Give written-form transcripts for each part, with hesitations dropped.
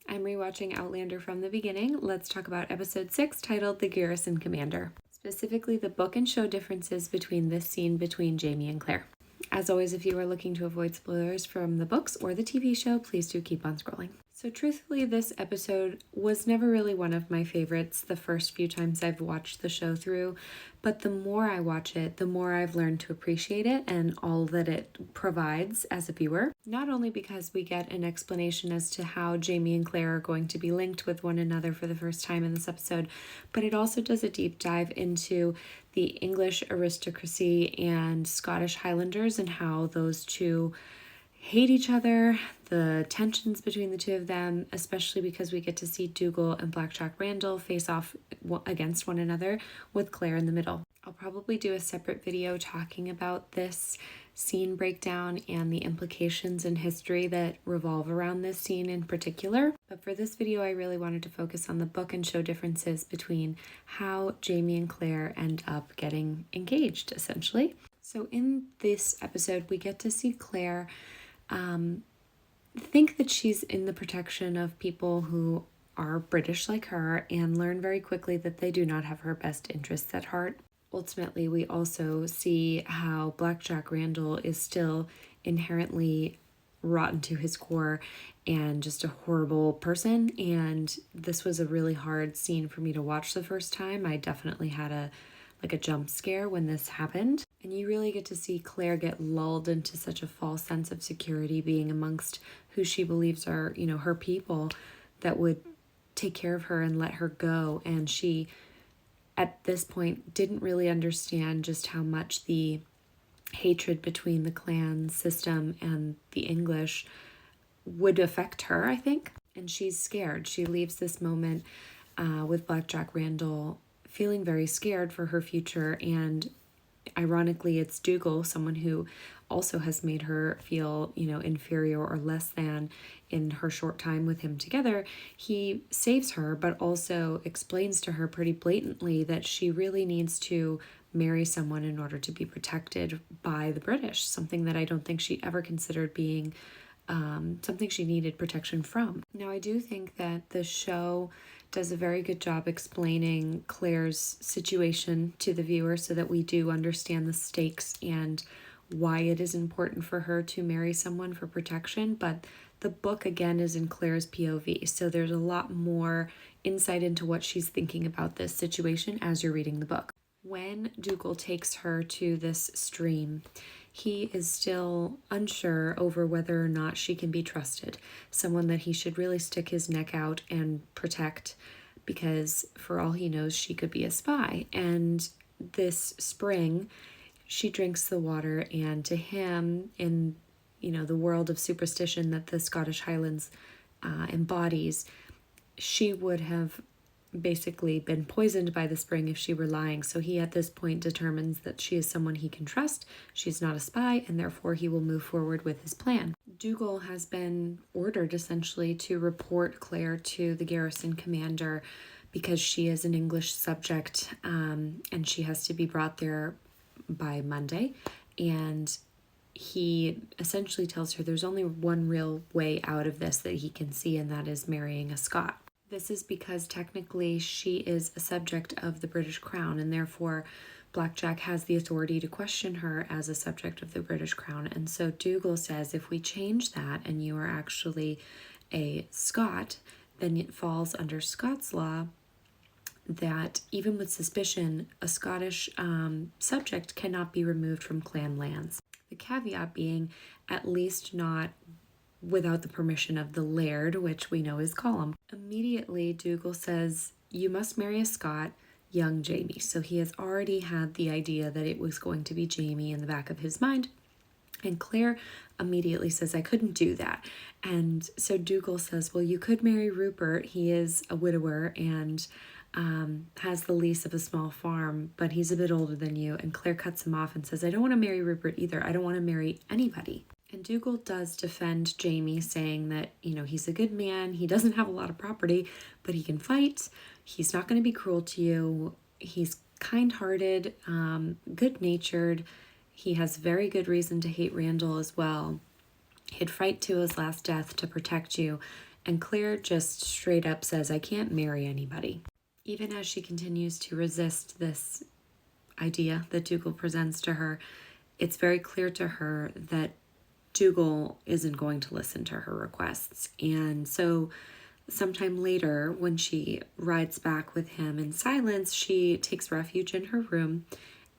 I'm rewatching Outlander from the beginning. Let's talk about episode 6 titled The Garrison Commander, specifically the book and show differences between this scene between Jamie and Claire. As always, if you are looking to avoid spoilers from the books or the TV show, please do keep on scrolling. So truthfully, this episode was never really one of my favorites the first few times I've watched the show through, but the more I watch it, the more I've learned to appreciate it and all that it provides as a viewer. Not only because we get an explanation as to how Jamie and Claire are going to be linked with one another for the first time in this episode, but it also does a deep dive into the English aristocracy and Scottish Highlanders and how those two hate each other, the tensions between the two of them, especially because we get to see Dougal and Blackjack Randall face off against one another with Claire in the middle. I'll probably do a separate video talking about this scene breakdown and the implications in history that revolve around this scene in particular. But for this video, I really wanted to focus on the book and show differences between how Jamie and Claire end up getting engaged, essentially. So in this episode, we get to see Claire think that she's in the protection of people who are British like her and learn very quickly that they do not have her best interests at heart. Ultimately, we also see how Blackjack Randall is still inherently rotten to his core and just a horrible person. And this was a really hard scene for me to watch the first time. I definitely had a jump scare when this happened. And you really get to see Claire get lulled into such a false sense of security being amongst who she believes are, her people that would take care of her and let her go. And she, at this point, didn't really understand just how much the hatred between the clan system and the English would affect her, I think. And she's scared. She leaves this moment with Blackjack Randall feeling very scared for her future, and ironically it's Dougal, someone who also has made her feel, inferior or less than in her short time with him together. He saves her, but also explains to her pretty blatantly that she really needs to marry someone in order to be protected by the British, something that I don't think she ever considered being something she needed protection from. Now, I do think that the show does a very good job explaining Claire's situation to the viewer so that we do understand the stakes and why it is important for her to marry someone for protection. But the book, again, is in Claire's POV, so there's a lot more insight into what she's thinking about this situation as you're reading the book. When Dougal takes her to this stream, he is still unsure over whether or not she can be trusted, someone that he should really stick his neck out and protect, because for all he knows, she could be a spy. And this spring, she drinks the water, and to him, in the world of superstition that the Scottish Highlands embodies, she would have basically been poisoned by the spring if she were lying. So he at this point determines that she is someone he can trust, she's not a spy, and therefore he will move forward with his plan. Dougal has been ordered essentially to report Claire to the garrison commander because she is an English subject, and she has to be brought there by Monday. And he essentially tells her there's only one real way out of this that he can see, and that is marrying a Scot. This is because technically she is a subject of the British Crown, and therefore Blackjack has the authority to question her as a subject of the British Crown. And so Dougal says, if we change that and you are actually a Scot, then it falls under Scots law that even with suspicion, a Scottish subject cannot be removed from clan lands. The caveat being at least not without the permission of the laird, which we know is Colum. Immediately, Dougal says, you must marry a Scot, young Jamie. So he has already had the idea that it was going to be Jamie in the back of his mind. And Claire immediately says, I couldn't do that. And so Dougal says, well, you could marry Rupert. He is a widower and has the lease of a small farm, but he's a bit older than you. And Claire cuts him off and says, I don't want to marry Rupert either. I don't want to marry anybody. And Dougal does defend Jamie, saying that, he's a good man. He doesn't have a lot of property, but he can fight. He's not going to be cruel to you. He's kind-hearted, good-natured. He has very good reason to hate Randall as well. He'd fight to his last death to protect you. And Claire just straight up says, I can't marry anybody. Even as she continues to resist this idea that Dougal presents to her, it's very clear to her that Dougal isn't going to listen to her requests. And so sometime later, when she rides back with him in silence, she takes refuge in her room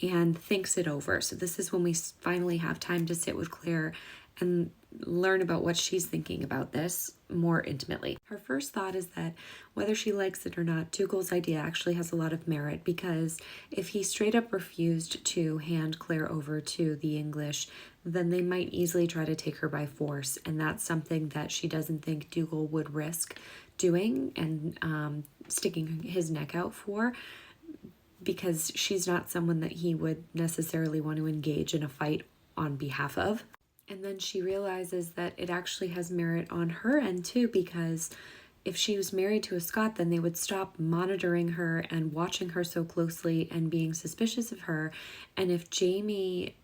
and thinks it over. So this is when we finally have time to sit with Claire and learn about what she's thinking about this more intimately. Her first thought is that whether she likes it or not, Dougal's idea actually has a lot of merit, because if he straight up refused to hand Claire over to the English, then they might easily try to take her by force, and that's something that she doesn't think Dougal would risk doing and sticking his neck out for, because she's not someone that he would necessarily want to engage in a fight on behalf of. And then she realizes that it actually has merit on her end too, because if she was married to a Scot, then they would stop monitoring her and watching her so closely and being suspicious of her. And if Jamie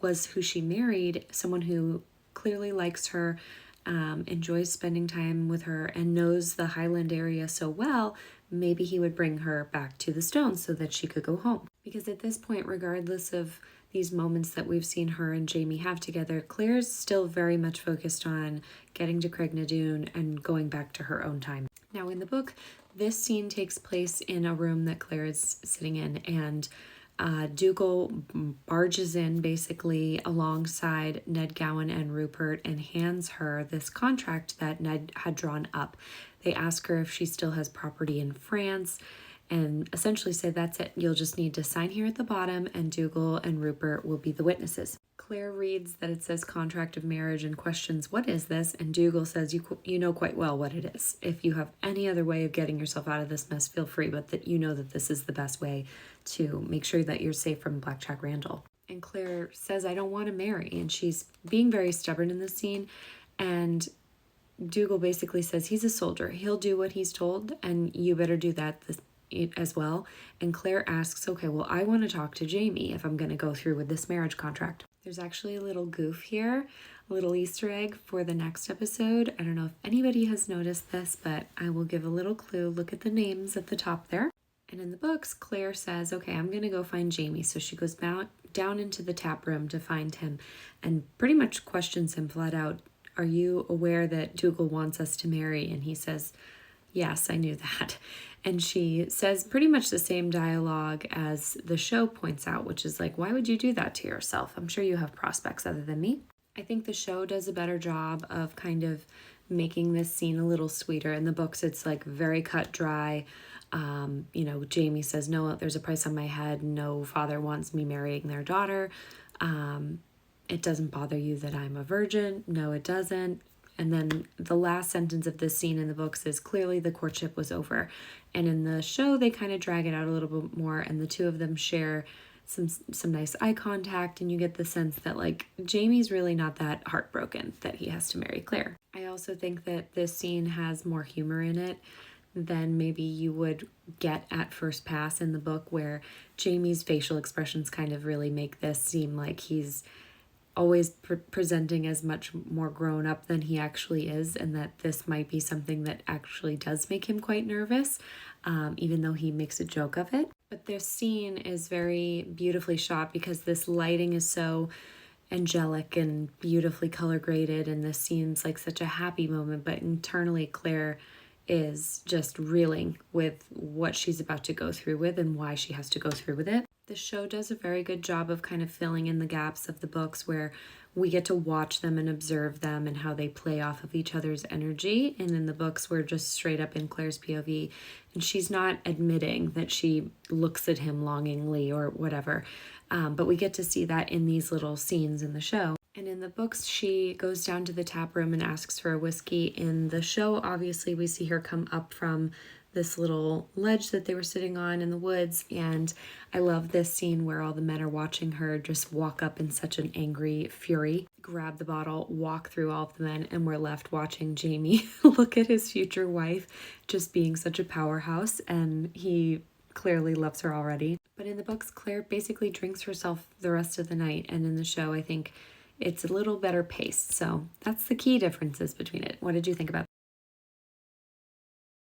was who she married, someone who clearly likes her, enjoys spending time with her, and knows the Highland area so well, maybe he would bring her back to the Stones so that she could go home. Because at this point, regardless of these moments that we've seen her and Jamie have together, Claire's still very much focused on getting to Craignadoon and going back to her own time. Now in the book, this scene takes place in a room that Claire is sitting in, and Dougal barges in basically alongside Ned Gowan and Rupert and hands her this contract that Ned had drawn up. They ask her if she still has property in France, and essentially say, that's it, you'll just need to sign here at the bottom and Dougal and Rupert will be the witnesses. Claire reads that it says contract of marriage and questions, what is this? And Dougal says, you know quite well what it is. If you have any other way of getting yourself out of this mess, feel free, but that you know that this is the best way to make sure that you're safe from Blackjack Randall. And Claire says, I don't want to marry. And she's being very stubborn in this scene. And Dougal basically says, he's a soldier. He'll do what he's told, and you better do that as well. And Claire asks, okay, well, I want to talk to Jamie if I'm going to go through with this marriage contract. There's actually a little goof here, a little Easter egg for the next episode. I don't know if anybody has noticed this, but I will give a little clue. Look at the names at the top there. And in the books, Claire says, okay, I'm going to go find Jamie. So she goes down into the tap room to find him and pretty much questions him flat out, are you aware that Dougal wants us to marry? And he says, yes, I knew that. And she says pretty much the same dialogue as the show points out, which is like, why would you do that to yourself? I'm sure you have prospects other than me. I think the show does a better job of kind of making this scene a little sweeter. In the books, it's like very cut dry. Jamie says, no, there's a price on my head. No father wants me marrying their daughter. It doesn't bother you that I'm a virgin. No, it doesn't. And then the last sentence of this scene in the books is, clearly the courtship was over. And in the show, they kind of drag it out a little bit more, and the two of them share some nice eye contact, and you get the sense that, like, Jamie's really not that heartbroken that he has to marry Claire. I also think that this scene has more humor in it than maybe you would get at first pass in the book, where Jamie's facial expressions kind of really make this seem like he's always presenting as much more grown up than he actually is, and that this might be something that actually does make him quite nervous, even though he makes a joke of it. But this scene is very beautifully shot because this lighting is so angelic and beautifully color graded, and this seems like such a happy moment, but internally Claire is just reeling with what she's about to go through with and why she has to go through with it. The show does a very good job of kind of filling in the gaps of the books, where we get to watch them and observe them and how they play off of each other's energy. And in the books, we're just straight up in Claire's POV, and she's not admitting that she looks at him longingly or whatever. But we get to see that in these little scenes in the show. And in the books, she goes down to the tap room and asks for a whiskey. In the show, obviously, we see her come up from this little ledge that they were sitting on in the woods. And I love this scene where all the men are watching her just walk up in such an angry fury, grab the bottle, walk through all of the men, and we're left watching Jamie look at his future wife just being such a powerhouse, and he clearly loves her already. But in the books, Claire basically drinks herself the rest of the night, and in the show, I think it's a little better paced. So that's the key differences between it. What did you think about that?